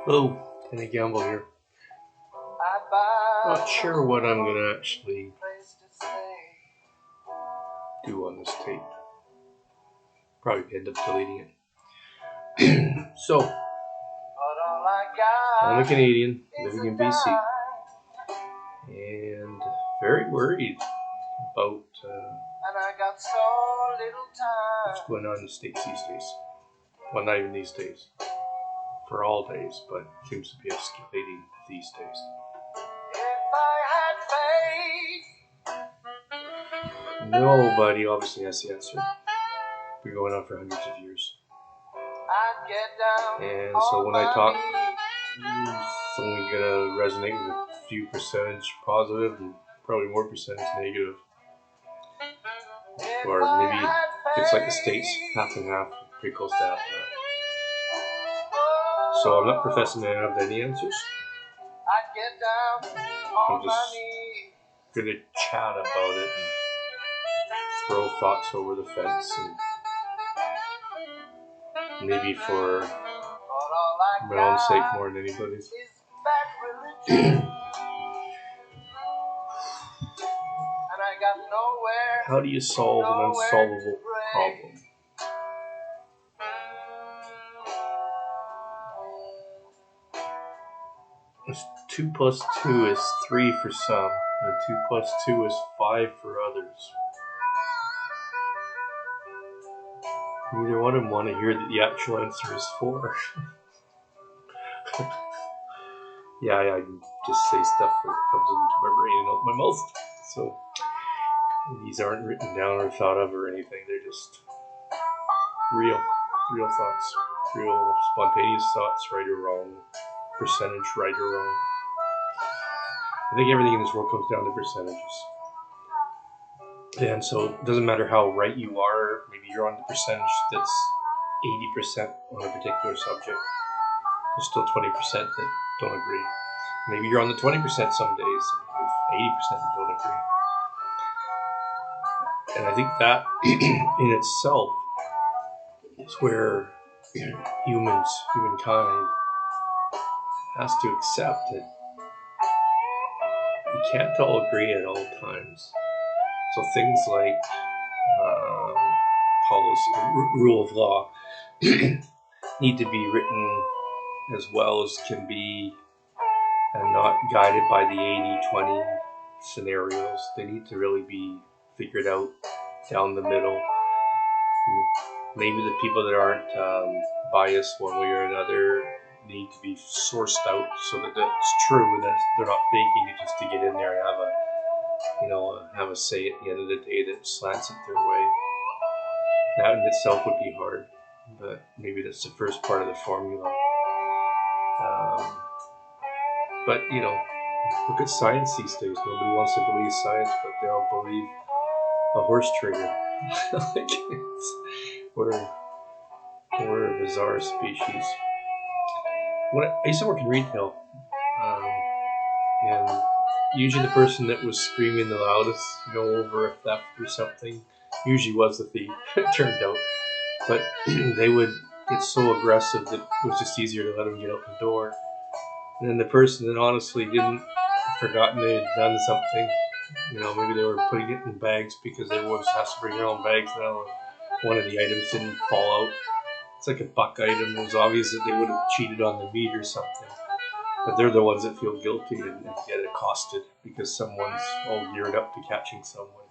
Hello, Kenny Gamble here. Not sure what I'm gonna actually do on this tape. Probably end up deleting it. So, I'm a Canadian living in BC and very worried about what's going on in the States these days. Well, not even these days, for all days, but it seems to be escalating these days. Nobody obviously has the answer. Been going on for hundreds of years. And so when I talk, it's only gonna resonate with a few percentage positive and probably more percentage negative. Or maybe it's like the States, half and half, pretty close to half and half. So I'm not professing to have any answers. I'm just gonna chat about it and throw thoughts over the fence, and maybe for my own sake more than anybody's. How do you solve an unsolvable problem? If 2 plus 2 is 3 for some, and 2 plus 2 is 5 for others. Neither one of them want to hear that the actual answer is 4. Yeah, I can just say stuff that comes into my brain and out my mouth. So these aren't written down or thought of or anything. They're just real thoughts, real spontaneous thoughts, right or wrong, percentage right or wrong. I think everything in this world comes down to percentages. And so it doesn't matter how right you are, maybe you're on the percentage that's 80% on a particular subject. There's still 20% that don't agree. Maybe you're on the 20% some days, and 80% that don't agree. And I think that in itself is where humankind has to accept that we can't all agree at all times. So things like policy, rule of law, need to be written as well as can be and not guided by the 80-20 scenarios. They need to really be figured out down the middle. Maybe the people that aren't biased one way or another need to be sourced out so that that's true and that they're not faking it just to get in there and have a say at the end of the day that slants it their way. That in itself would be hard, but maybe that's the first part of the formula. But look at science these days. Nobody wants to believe science, but they all believe a horse trigger. We're a bizarre species. I used to work in retail, and usually the person that was screaming the loudest, over a theft or something, usually was the thief. It turned out, but they would get so aggressive that it was just easier to let them get out the door. And then the person that honestly didn't forgotten they had done something, maybe they were putting it in bags because everyone has to bring their own bags now, and one of the items didn't fall out. It's like a buck item. It was obvious that they would have cheated on the meat or something. But they're the ones that feel guilty and get accosted because someone's all geared up to catching someone.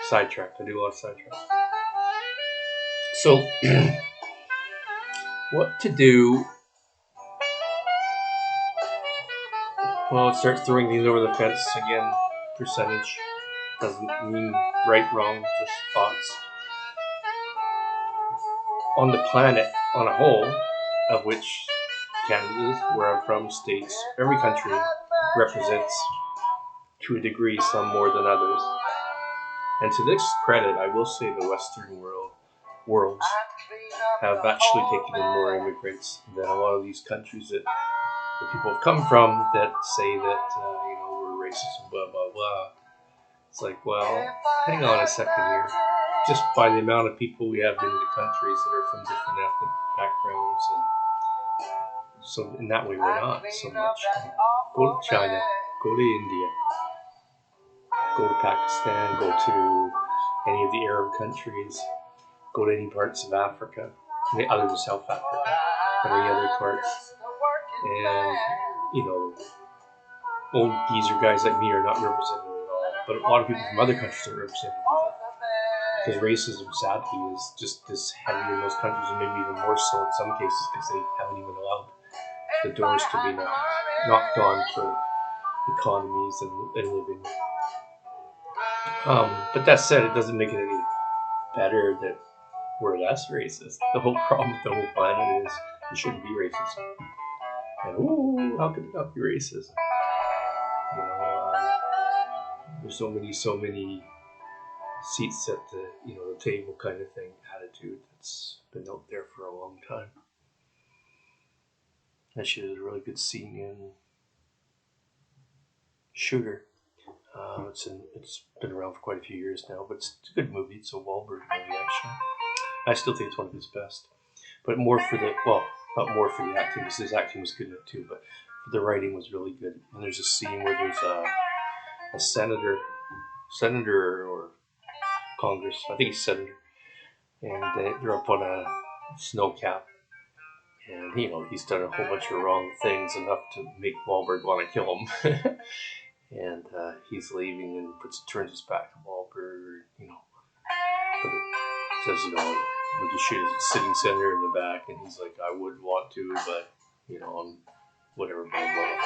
Sidetracked. I do a lot of sidetracks. So, what to do? Well, it starts throwing things over the fence again. Percentage doesn't mean right, wrong, just thoughts. On the planet on a whole, of which Canada, where I'm from, states, every country represents, to a degree, some more than others. And to this credit, I will say the Western worlds have actually taken in more immigrants than a lot of these countries that the people have come from that say that, we're racist and blah, blah, blah. It's like, well, hang on a second here. Just by the amount of people we have in the countries that are from different ethnic backgrounds So in that way, we're not so much. Go to China, go to India, go to Pakistan, go to any of the Arab countries, go to any parts of Africa, other than South Africa, or any other parts. And, you know, old geezer guys like me are not represented at all. But a lot of people from other countries are represented either. Because racism, sadly, is just as heavy in those countries, and maybe even more so in some cases, because they haven't even allowed the doors to be knocked on for economies and living. But that said, it doesn't make it any better that we're less racist. The whole problem with the whole planet is you shouldn't be racist. And ooh, how could it not be racism? You know, there's so many seats at the table kind of thing attitude that's been out there for a long time. Actually, there's a really good scene in Shooter. It's been around for quite a few years now, but it's a good movie. It's a Wahlberg movie, actually. I still think it's one of his best, but not more for the acting, because his acting was good in it too, but the writing was really good. And there's a scene where there's a senator or Congress, I think he's senator, and they're up on a snow cap, and he's done a whole bunch of wrong things, enough to make Wahlberg want to kill him. And he's leaving and turns his back to Wahlberg, but it says, would you shoot a sitting senator in the back? And he's like, I would want to, but, I'm whatever, blah, blah, blah.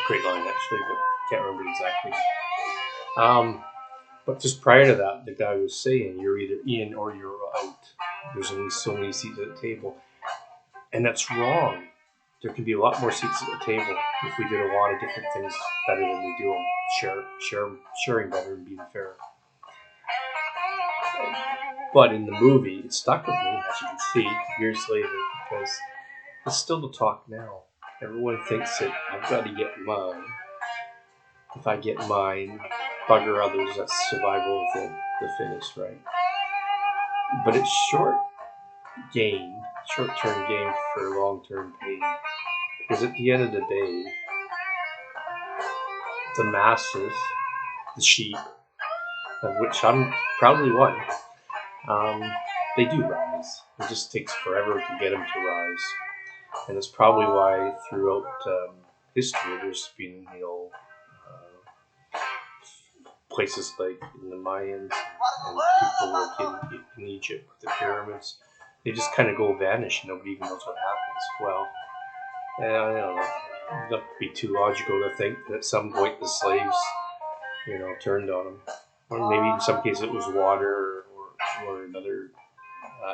Great line, actually, but can't remember it exactly. But just prior to that, the guy was saying, you're either in or you're out. There's only so many seats at the table. And that's wrong. There can be a lot more seats at the table if we did a lot of different things better than we do them. Sharing better and being fair. But in the movie, it stuck with me, as you can see, years later, because it's still the talk now. Everyone thinks that I've got to get mine. If I get mine, bugger others, that's survival of the fittest, right? But it's short-term gain for long-term pain. Because at the end of the day, the masses, the sheep, of which I'm proudly one, they do rise. It just takes forever to get them to rise. And that's probably why throughout history there's been, places like in the Mayans and people like in Egypt with the pyramids, they just kind of go vanish and nobody even knows what happens. Well, I don't know. It would be too logical to think that at some point the slaves, turned on them. Or maybe in some cases it was water or another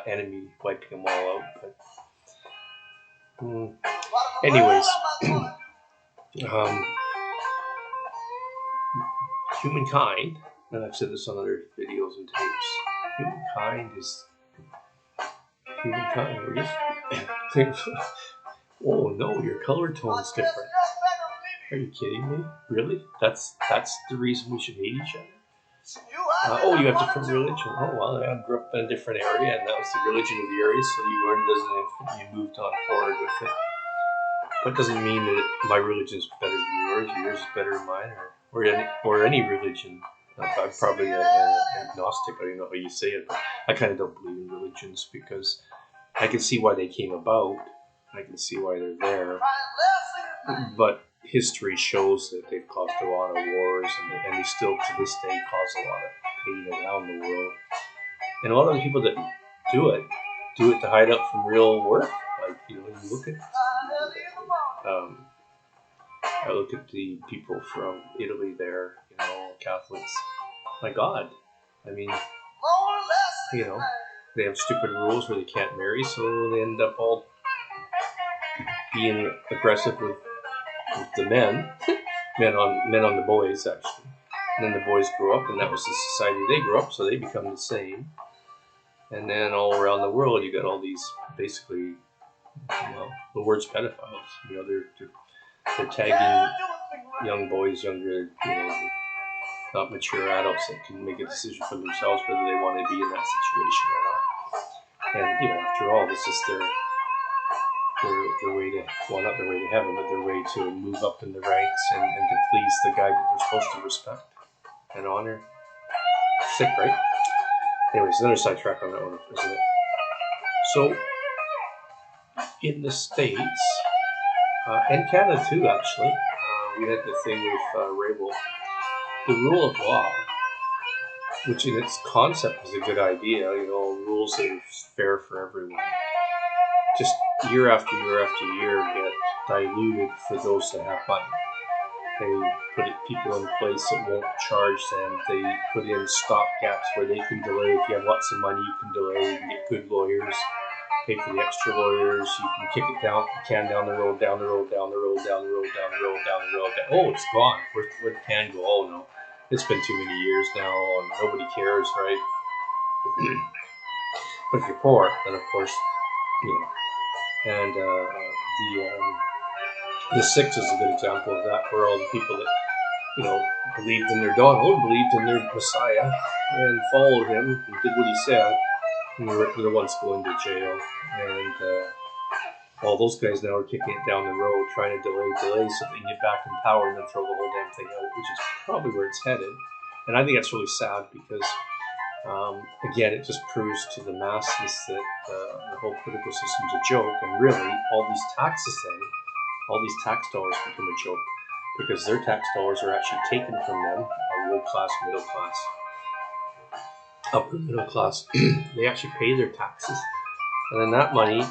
enemy wiping them all out. But anyways, humankind, and I've said this on other videos and tapes, we're just oh no, your color tone's different. Are you kidding me? Really? That's the reason we should hate each other? You have different religion. Oh well, I grew up in a different area, and that was the religion of the area, so you learned it as an infant, you moved on forward with it. That doesn't mean that my religion is better than yours is better than mine, or any religion. I'm probably an agnostic, I don't know how you say it, but I kind of don't believe in religions because I can see why they came about, I can see why they're there, but history shows that they've caused a lot of wars, and they still to this day cause a lot of pain around the world. And a lot of the people that do it to hide out from real work. Like, you look at I look at the people from Italy there, Catholics. My God, I mean, they have stupid rules where they can't marry, so they end up all being aggressive with the men on the boys, actually. And then the boys grow up, and that was the society they grew up, so they become the same. And then all around the world, you got all these, basically, the word's pedophiles. They're tagging young boys, younger, not mature adults that can make a decision for themselves whether they want to be in that situation or not. And after all, this is their way to, well, not their way to heaven, but their way to move up in the ranks and to please the guy that they're supposed to respect and honor. Sick, right? Anyways, another sidetrack on that one, isn't it? So, in the States, and Canada too, actually, we had the thing with Rabel, the rule of law, which in its concept is a good idea, rules that are fair for everyone, just year after year after year get diluted for those that have money. They put people in place that won't charge them. They put in stopgaps where they can delay. If you have lots of money, you can delay. You can get good lawyers, pay for the extra lawyers. You can kick it down the road, down the road, down the road, down the road, down the road, down the road. Oh, it's gone. Where the can go? Oh no, it's been too many years now, and nobody cares, right? But if you're poor, then of course, And the Six is a good example of that, where all the people that believed in their Donald, believed in their Messiah, and followed him and did what he said, and they're the ones going to jail. And all those guys now are kicking it down the road, trying to delay so they can get back in power and then throw the whole damn thing out, which is probably where it's headed. And I think that's really sad because, again, it just proves to the masses that the whole political system's a joke, and really all these taxes all these tax dollars become a joke because their tax dollars are actually taken from them, our low class, middle class, upper middle class. They actually pay their taxes, and then that money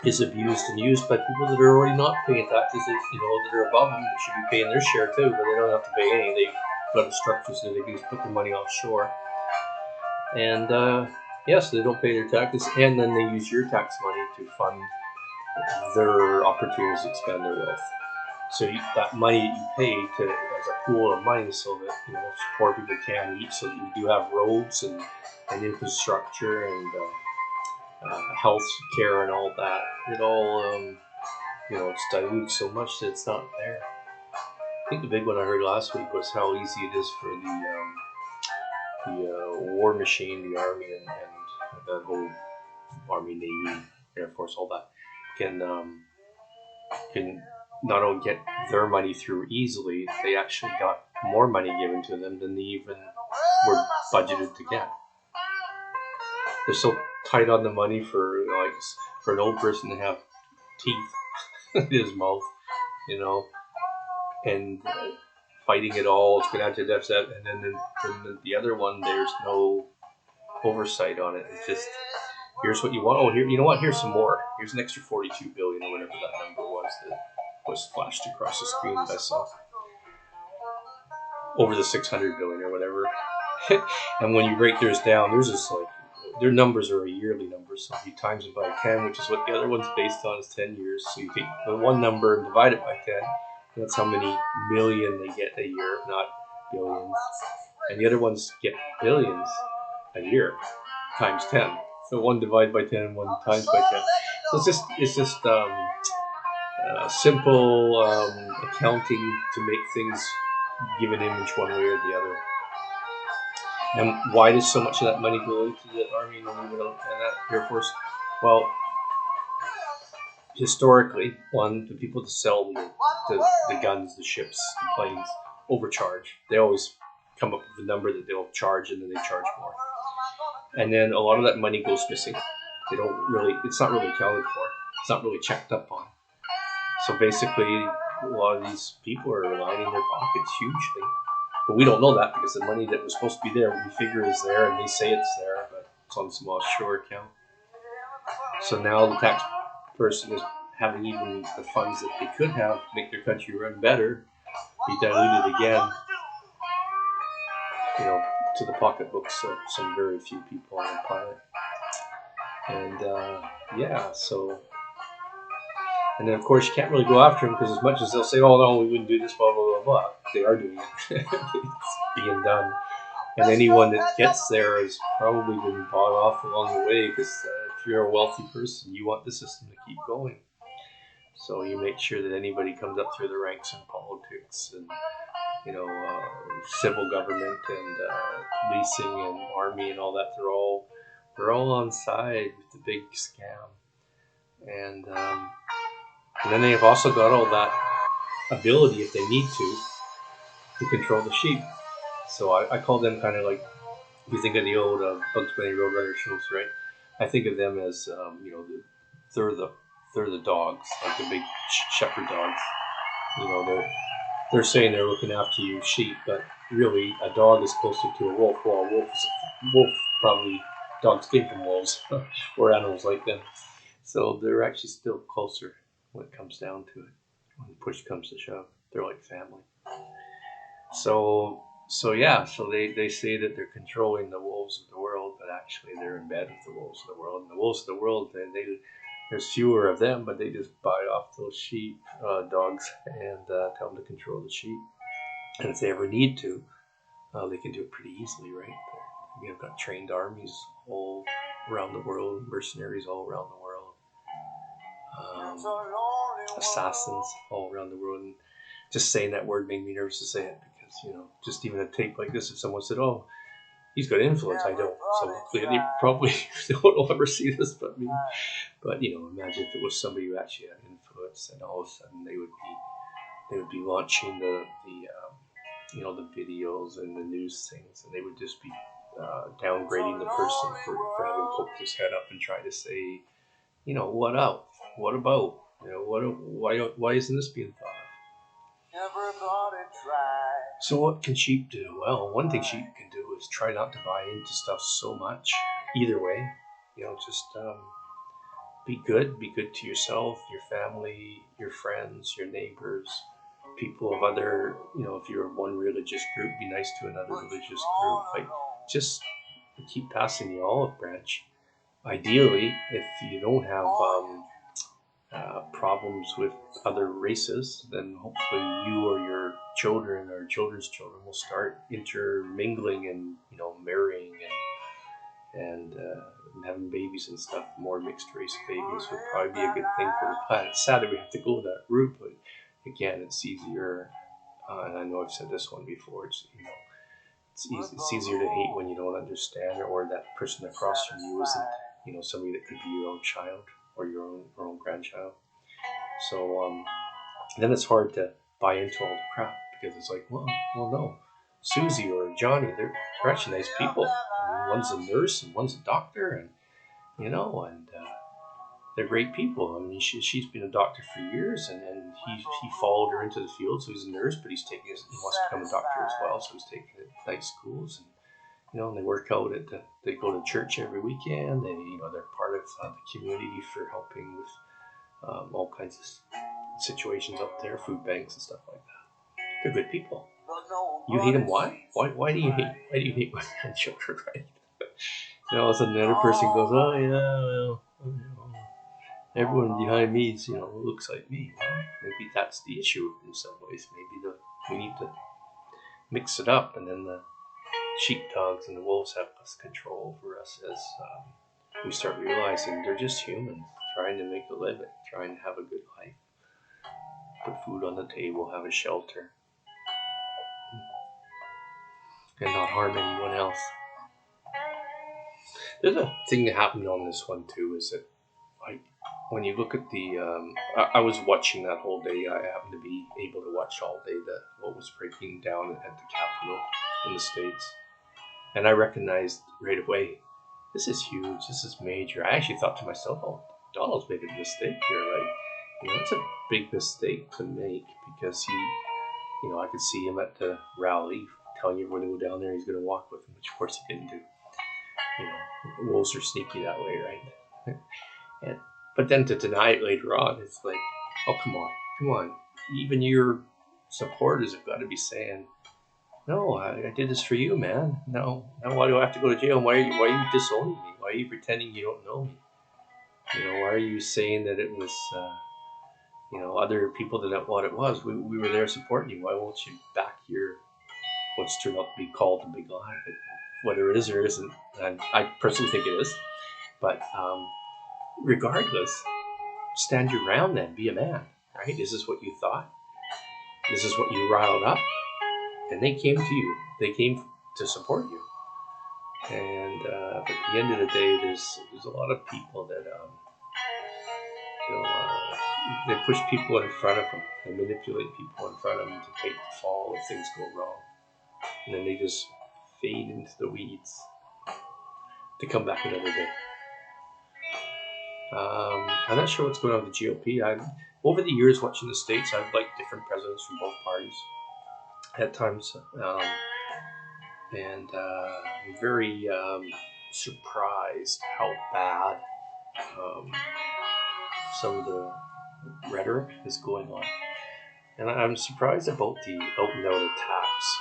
is abused and used by people that are already not paying taxes, that are above them, that should be paying their share too, but they don't have to pay any. They've got structures that they can just put their money offshore. And yes, they don't pay their taxes, and then they use your tax money to fund their opportunities to expand their wealth. So that money that you pay as a pool of money, so that poor people can eat, so that you do have roads and infrastructure and health care and all that. It all it's diluted so much that it's not there. I think the big one I heard last week was how easy it is for the war machine, the army, and the whole army, navy, air force, all that can not only get their money through easily, they actually got more money given to them than they even were budgeted to get. They're so tight on the money for an old person to have teeth in his mouth, and fighting it all. It's going to have to deficit, and then the other one, there's no oversight on it. It's just, here's what you want. Oh, here, you know what? Here's some more. Here's an extra 42 billion or whatever that number was that was flashed across the screen that I saw. Over the 600 billion or whatever. And when you break theirs down, there's just their numbers are a yearly number, so if you times it by 10, which is what the other one's based on, is 10 years. So you take the one number and divide it by 10. That's how many million they get a year, not billions. And the other ones get billions a year, times 10. So one divided by 10 and one times by 10. So it's just simple accounting to make things give an image one way or the other. And why does so much of that money go into the Army and that Air Force? Well, historically, the people that sell the guns, the ships, the planes, overcharge. They always come up with a number that they'll charge, and then they charge more. And then a lot of that money goes missing. It's not really accounted for. It's not really checked up on. So basically, a lot of these people are lining their pockets hugely. But we don't know that because the money that was supposed to be there, we figure is there, and they say it's there, but it's on some offshore account. So now the tax person is having even the funds that they could have to make their country run better be diluted again, to the pocketbooks of some very few people on the planet. And and then of course you can't really go after them because as much as they'll say, oh no, we wouldn't do this, blah blah blah blah, they are doing it. It's being done, and anyone that gets there has probably been bought off along the way because if you're a wealthy person, you want the system to keep going. So you make sure that anybody comes up through the ranks in politics and civil government and policing and army and all that, they're all on side with the big scam. and then they've also got all that ability, if they need to control the sheep. So I call them kind of like, if you think of the old Bugs Bunny Roadrunner shows, right? I think of them as they're the dogs, like the big shepherd dogs. They're saying they're looking after you sheep, but really a dog is closer to a wolf. Well, a wolf probably, dogs came from wolves or animals like them, so they're actually still closer when it comes down to it. When push comes to shove, they're like family. So they say that they're controlling the wolves of the world, but actually they're in bed with the wolves of the world. And the wolves of the world, there's fewer of them, but they just buy off those sheep dogs and tell them to control the sheep. And if they ever need to, they can do it pretty easily, right? They've got trained armies all around the world, mercenaries all around the world, assassins all around the world. And just saying that word made me nervous to say it because, just even a tape like this, if someone said, "Oh, he's got influence," I don't. So luckily, they probably don't ever see this but me. But imagine if it was somebody who actually had influence, and all of a sudden they would be launching the videos and the news things, and they would just be downgrading the person for having poked his head up and try to say, what up, what about, why isn't this being thought of? So what can sheep do? Well, one thing sheep can do is try not to buy into stuff so much. Either way, just be good to yourself, your family, your friends, your neighbors, people of other, if you're one religious group, be nice to another religious group. Like, just keep passing the olive branch. Ideally, if you don't have problems with other races, then hopefully you or your children or children's children will start intermingling and marrying and having babies and stuff. More mixed race babies would probably be a good thing for the planet. It's sad that we have to go that route, but again, it's easier. And I know I've said this one before. It's easier to hate when you don't understand, or that person across from you isn't somebody that could be your own child or your own grandchild. So then it's hard to buy into all the crap, because it's like, well no, Susie or Johnny, they're actually nice people. I mean, one's a nurse and one's a doctor, and they're great people. I mean, she's been a doctor for years, and he followed her into the field, so he's a nurse, but he wants to become a doctor as well, so he's taking it at nice schools, and they work out they go to church every weekend. They're part of the community for helping with all kinds of situations up there, food banks and stuff like that. They're good people. You hate them? Why? Why do you hate my grandchildren, right? And all of a sudden another person goes, "Oh yeah, well, everyone behind me looks like me." Well, maybe that's the issue in some ways. Maybe we need to mix it up, and then the sheepdogs and the wolves have less control over us as we start realizing they're just humans trying to make a living, trying to have a good life, put food on the table, have a shelter, and not harm anyone else. There's a thing that happened on this one too, is that, like, when you look at the, I was watching that whole day. I happened to be able to watch all day what was breaking down at the Capitol in the States, and I recognized right away, this is huge, this is major. I actually thought to myself, oh, Donald's made a mistake here. Like, it's a big mistake to make, because I could see him at the rally telling everyone to go down there. He's going to walk with him, which of course he didn't do. Wolves are sneaky that way, right? But then to deny it later on, it's like, oh, come on. Even your supporters have got to be saying, no, I did this for you, man. No, why do I have to go to jail? Why are you disowning me? Why are you pretending you don't know me? Why are you saying that it was, other people than what it was? We were there supporting you. Why won't you back what's turned out to be called the big lie? Whether it is or isn't, and I personally think it is. But regardless, stand your ground then. Be a man, right? This is what you thought. This is what you riled up. And they came to you. They came to support you. And at the end of the day, there's a lot of people that they push people in front of them. They manipulate people in front of them to take the fall if things go wrong. And then they just fade into the weeds to come back another day. I'm not sure what's going on with the GOP. Over the years watching the States, I've liked different presidents from both parties at times. And I'm very surprised how bad some of the rhetoric is going on. And I'm surprised about the out and out attacks.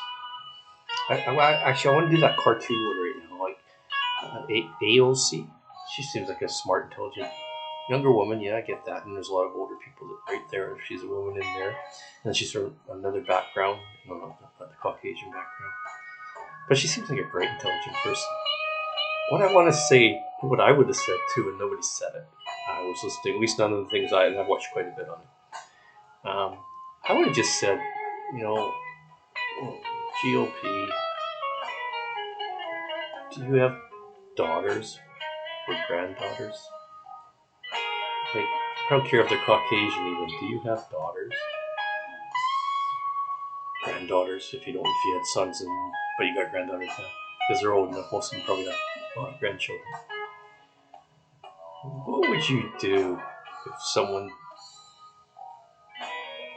Actually, I want to do that cartoon one right now. Like AOC, she seems like a smart, intelligent younger woman. Yeah, I get that. And there's a lot of older people that right there. She's a woman in there. And she's from another background, not the Caucasian background. But she seems like a great, intelligent person. What I want to say, what I would have said too, and nobody said it. I was listening, at least none of the things and I've watched quite a bit on it. I would have just said, GOP, do you have daughters or granddaughters? Like, I don't care if they're Caucasian even. Do you have daughters? Granddaughters, if you had sons, but you got granddaughters now. Because they're old enough, most of them probably have a lot of grandchildren. What would you do if someone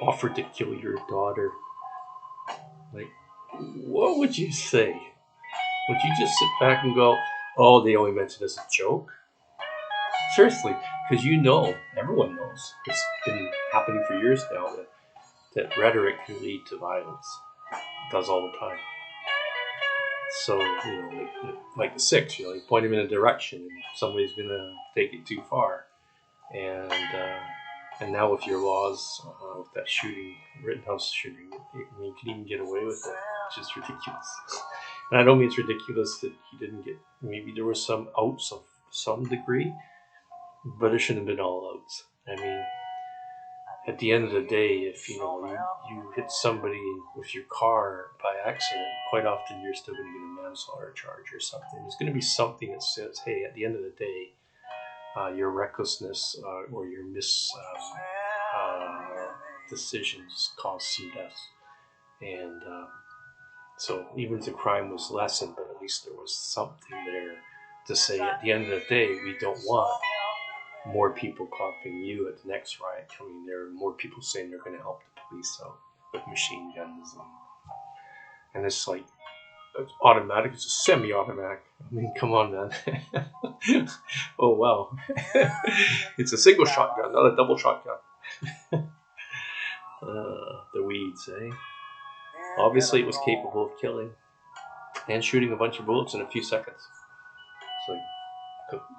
offered to kill your daughter? Like, what would you say? Would you just sit back and go, oh, they only meant it as a joke? Seriously, because everyone knows, it's been happening for years now, that rhetoric can lead to violence. It does all the time. So, like the six, you point them in a direction and somebody's going to take it too far. And now with your laws, with that shooting, Rittenhouse shooting, you can even get away with it, which is ridiculous. And I don't mean it's ridiculous that he didn't get, maybe there were some outs of some degree, but it shouldn't have been all outs. I mean, at the end of the day, if you hit somebody with your car by accident, quite often you're still going to get a manslaughter charge or something. There's going to be something that says, hey, at the end of the day, your recklessness or your decisions caused some deaths. And so even if the crime was lessened, but at least there was something there to say, at the end of the day, we don't want more people copying you at the next riot coming. There are more people saying they're going to help the police out with machine guns. And it's like, it's automatic, it's a semi-automatic. I mean, come on, man. Oh, wow. It's a single shotgun, not a double shotgun. The weeds, eh? Obviously, it was capable of killing and shooting a bunch of bullets in a few seconds. It's like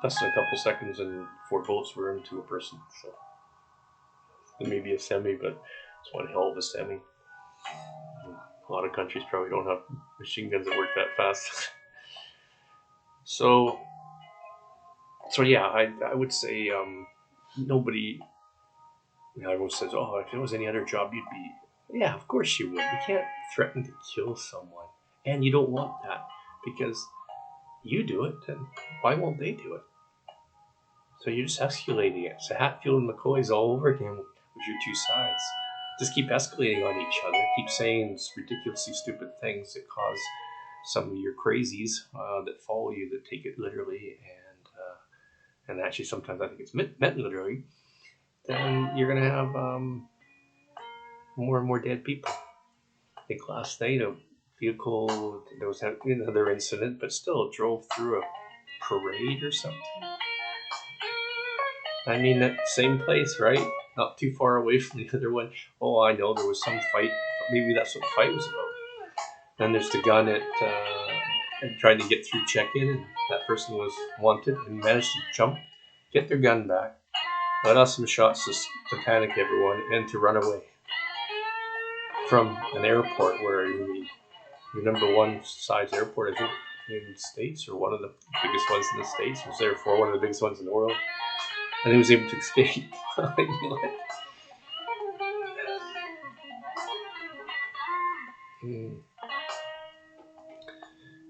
less than a couple seconds and 4 bullets were into a person. So it may be a semi, but it's one hell of a semi. A lot of countries probably don't have machine guns that work that fast. So yeah, I would say nobody. Everyone says, "Oh, if it was any other job, you'd be." Yeah, of course you would. You can't threaten to kill someone, and you don't want that because you do it, then why won't they do it? So you're just escalating it. So Hatfield and McCoy's all over again with your two sides. Just keep escalating on each other. Keep saying ridiculously stupid things that cause some of your crazies that follow you, that take it literally, and actually sometimes I think it's meant literally. Then you're going to have more and more dead people. I think last night a vehicle, there was another incident, but still drove through a parade or something. I mean, that same place, right? Not too far away from the other one. Oh, I know, there was some fight. Maybe that's what the fight was about. Then there's the gun at trying to get through check-in, and that person was wanted and managed to jump, get their gun back, let off some shots to panic everyone, and to run away from an airport where your number one size airport, I think, in the States, or one of the biggest ones in the States, was therefore one of the biggest ones in the world. And he was able to escape.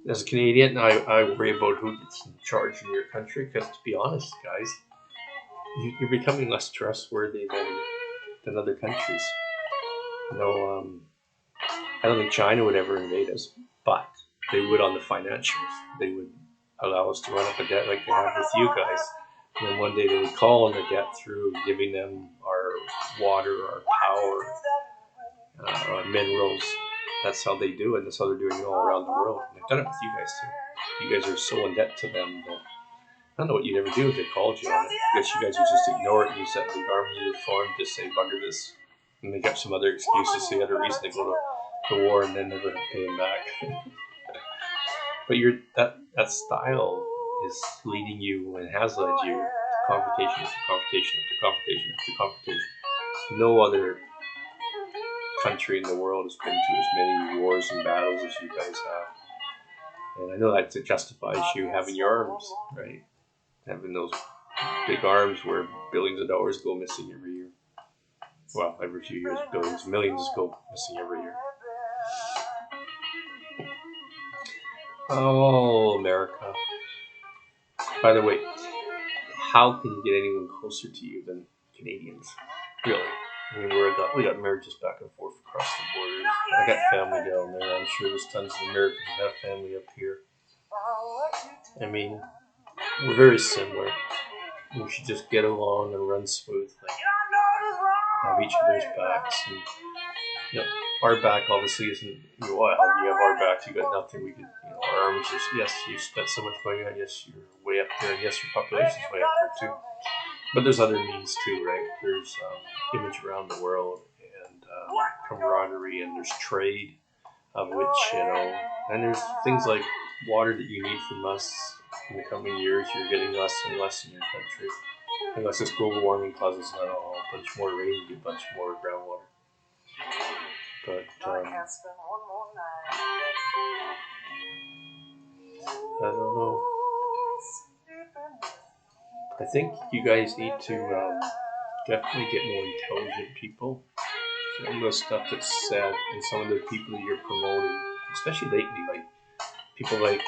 As a Canadian, I worry about who gets in charge in your country, because to be honest, guys, you're becoming less trustworthy than than other countries. You know, I don't think China would ever invade us, but they would on the financials. They would allow us to run up a debt like they have with you guys. And then one day they would call on the debt through giving them our water, our power, our minerals. That's how they do it. That's how they're doing it all around the world. And they've done it with you guys too. You guys are so in debt to them that I don't know what you'd ever do if they called you on it. I guess you guys would just ignore it and use that big army you formed to say bugger this. And they got some other excuses, the other reason they go to war and then never pay them back. But that style is leading you and has led you to confrontation after confrontation after confrontation after confrontation. No other country in the world has been to as many wars and battles as you guys have. And I know that justifies you having your arms, right? Having those big arms where billions of dollars go missing every year. Well, every few years, billions, millions go missing every year. Oh, America. By the way, how can you get anyone closer to you than Canadians? Really? I mean, we got marriages back and forth across the borders. I got family down there. I'm sure there's tons of Americans that have family up here. I mean, we're very similar. We should just get along and run smoothly. Have each other's backs. And, you know, our back obviously isn't, well, you have our backs, you got nothing. We could, our arms are, yes, you spent so much money on, yes, you're way up there, and yes, your population's way up there too. But there's other means too, right? There's image around the world and camaraderie, and there's trade, of which, and there's things like water that you need from us in the coming years. You're getting less and less in your country. Unless this global warming causes a bunch more rain, you get a bunch more groundwater. But I don't know. I think you guys need to definitely get more intelligent people. Some of the stuff that's said and some of the people that you're promoting, especially lately, like people like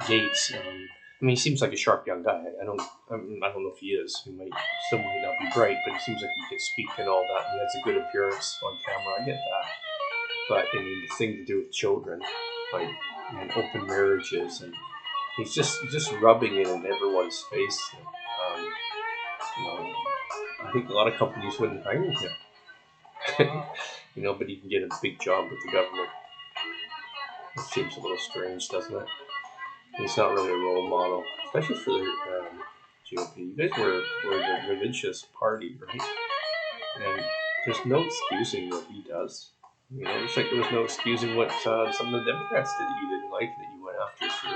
Gates. I mean, he seems like a sharp young guy. I don't know if he is. He still might not be bright, but he seems like he can speak and all that. And he has a good appearance on camera. I get that. But I mean, the thing to do with children, like open marriages, and he's just rubbing it in everyone's face. I think a lot of companies wouldn't hire him. But he can get a big job with the government. It seems a little strange, doesn't it? He's not really a role model, especially for the GOP. You guys were the religious party, right? And there's no excusing what he does. It's like there was no excusing what some of the Democrats did that you didn't like, that you went after for,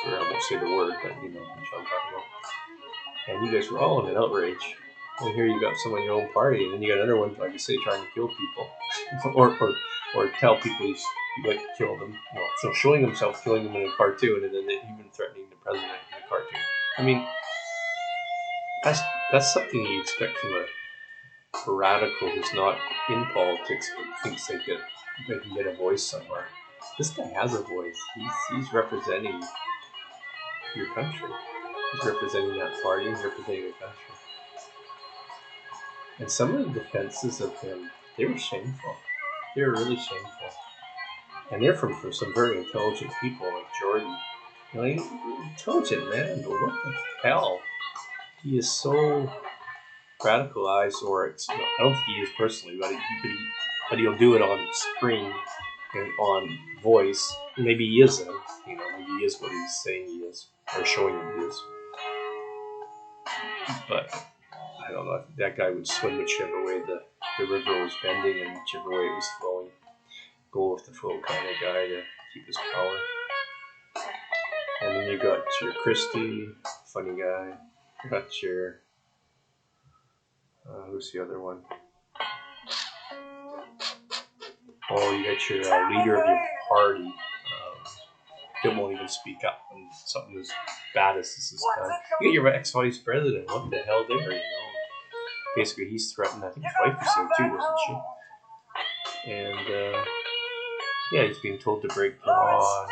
I won't say the word, but what I'm talking about. And you guys were all in an outrage. And here you got someone in your own party, and then you got another one, like you say, trying to kill people, or tell people you like to kill them. So showing himself killing them in a cartoon, and then even threatening the president in a cartoon. I mean, that's something you expect from a radical who's not in politics but thinks they can get a voice somewhere. This guy has a voice. He's representing your country. He's representing that party. He's representing the country. And some of the defenses of him, they were shameful. They were really shameful. And they're from some very intelligent people like Jordan. Intelligent man, but what the hell? He is so radicalized, or I don't think he is personally, but he'll do it on screen and on voice. Maybe he isn't. Maybe he is what he's saying he is, or showing him he is. But I don't know. That guy would swim whichever way the river was bending and whichever way it was flowing. Go with the flow kind of guy to keep his power. And then you got your Christie, funny guy. You got your who's the other one? Oh, you got your leader of your party. That won't even speak up when something as bad as this is done. You got your ex-vice president. What the hell there? Basically, he's threatened. I think his wife was there too, wasn't she? And he's being told to break the law.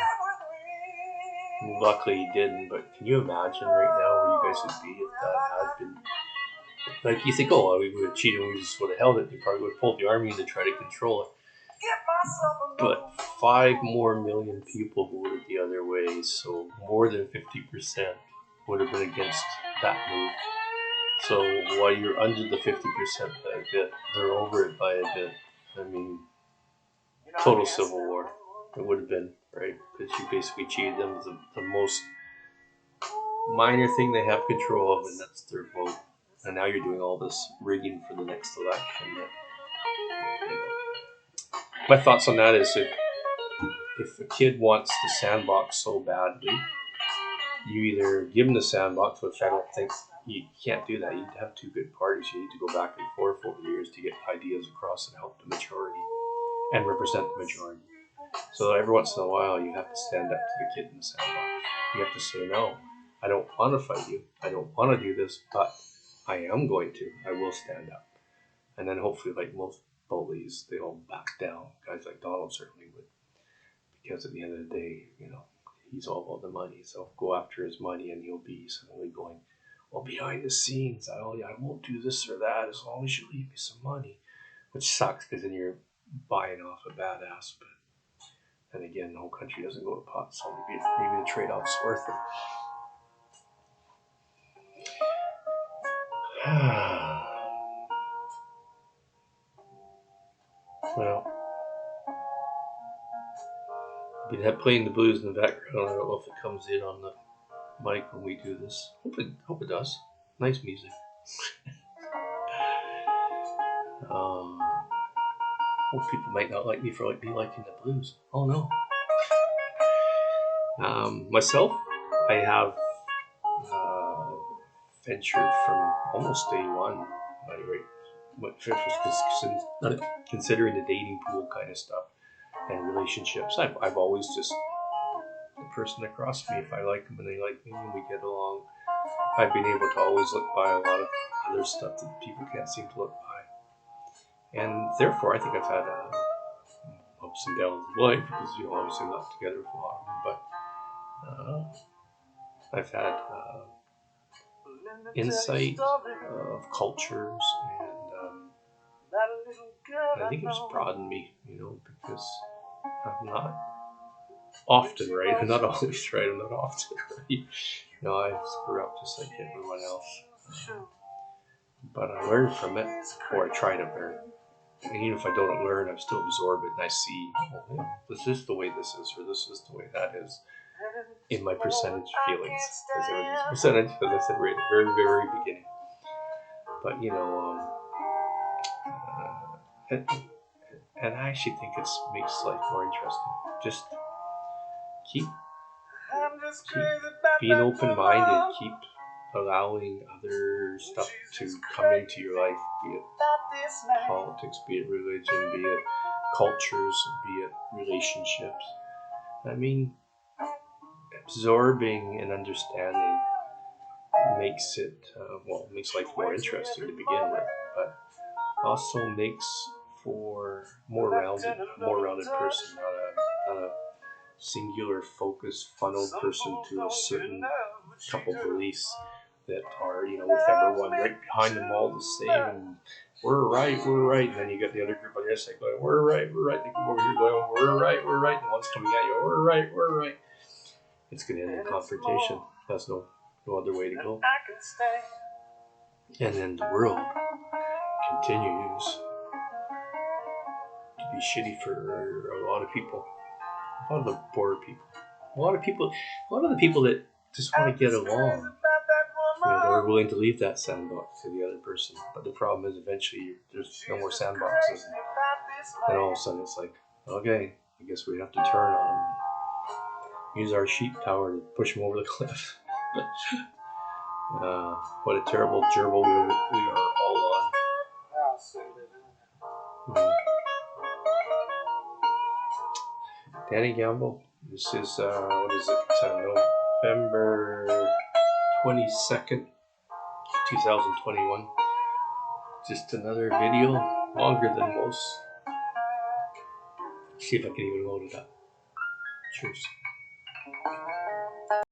Luckily, he didn't. But can you imagine right now where you guys would be if that had been like you think, oh, we would have cheated, we just would have held it. They probably would have pulled the army in to try to control it. But 5 more million people voted the other way, so more than 50% would have been against that move. So while you're under the 50% by a bit, they're over it by a bit. I mean, total civil war. It would have been, right? Because you basically cheated them with the most minor thing they have control of, and that's their vote. And now you're doing all this rigging for the next election. My thoughts on that is if a kid wants the sandbox so badly, you either give them the sandbox, which I don't think you can't do that. You need to have 2 good parties. You need to go back and forth over the years to get ideas across and help the majority and represent the majority. So every once in a while, you have to stand up to the kid in the sandbox. You have to say, no, I don't want to fight you. I don't want to do this, but I am going to. I will stand up. And then hopefully, like most bullies, they all back down. Guys like Donald certainly would. Because at the end of the day, he's all about the money. So go after his money and he'll be suddenly going, well, behind the scenes, I won't do this or that as long as you leave me some money. Which sucks because then you're buying off a badass. But then again, the whole country doesn't go to pot, so maybe the trade-off's worth it. Well, I've been playing the blues in the background. I don't know if it comes in on the mic when we do this. Hope it does. Nice music. People might not like me for liking the blues. Oh no. Myself, I have ventured from almost day one. Considering the dating pool kind of stuff and relationships, I've always just the person across from me, if I like them and they like me and we get along, I've been able to always look by a lot of other stuff that people can't seem to look by, and therefore I think I've had ups and downs in life because obviously I'm not together with a lot of them, but I've had insight of cultures, and I think it's broadened me, because I'm not often right. I'm not always right. I'm not often right. I screw up just like everyone else. But I learn from it, or I try to learn. And even if I don't learn, I still absorb it, and I see, this is the way this is, or this is the way that is, in my percentage feelings. Because everything's percentage, as I said right at the very, very beginning. But, and I actually think it makes life more interesting. Just keep being open-minded, keep allowing other stuff to come into your life, be it politics, be it religion, be it cultures, be it relationships. I mean, absorbing and understanding makes makes life more interesting to begin with, but also makes for a more rounded person, not a singular focused funnel person to a certain couple beliefs that are, with everyone right behind them all the same, and we're right, and then you get the other group on your side going, we're right, they come over here going, we're right, and one's coming at you, we're right. It's going to end in confrontation. There's no other way to go. And then the world continues to be shitty for a lot of people. A lot of the poor people. A lot of the people that just want to get along. They're willing to leave that sandbox to the other person. But the problem is eventually there's no more sandboxes. And all of a sudden it's like, okay, I guess we have to turn on them. Use our sheep tower to push them over the cliff. What a terrible gerbil we are all on. Danny Gamble. This is, November 22nd, 2021. Just another video, longer than most. See if I can even load it up. Cheers.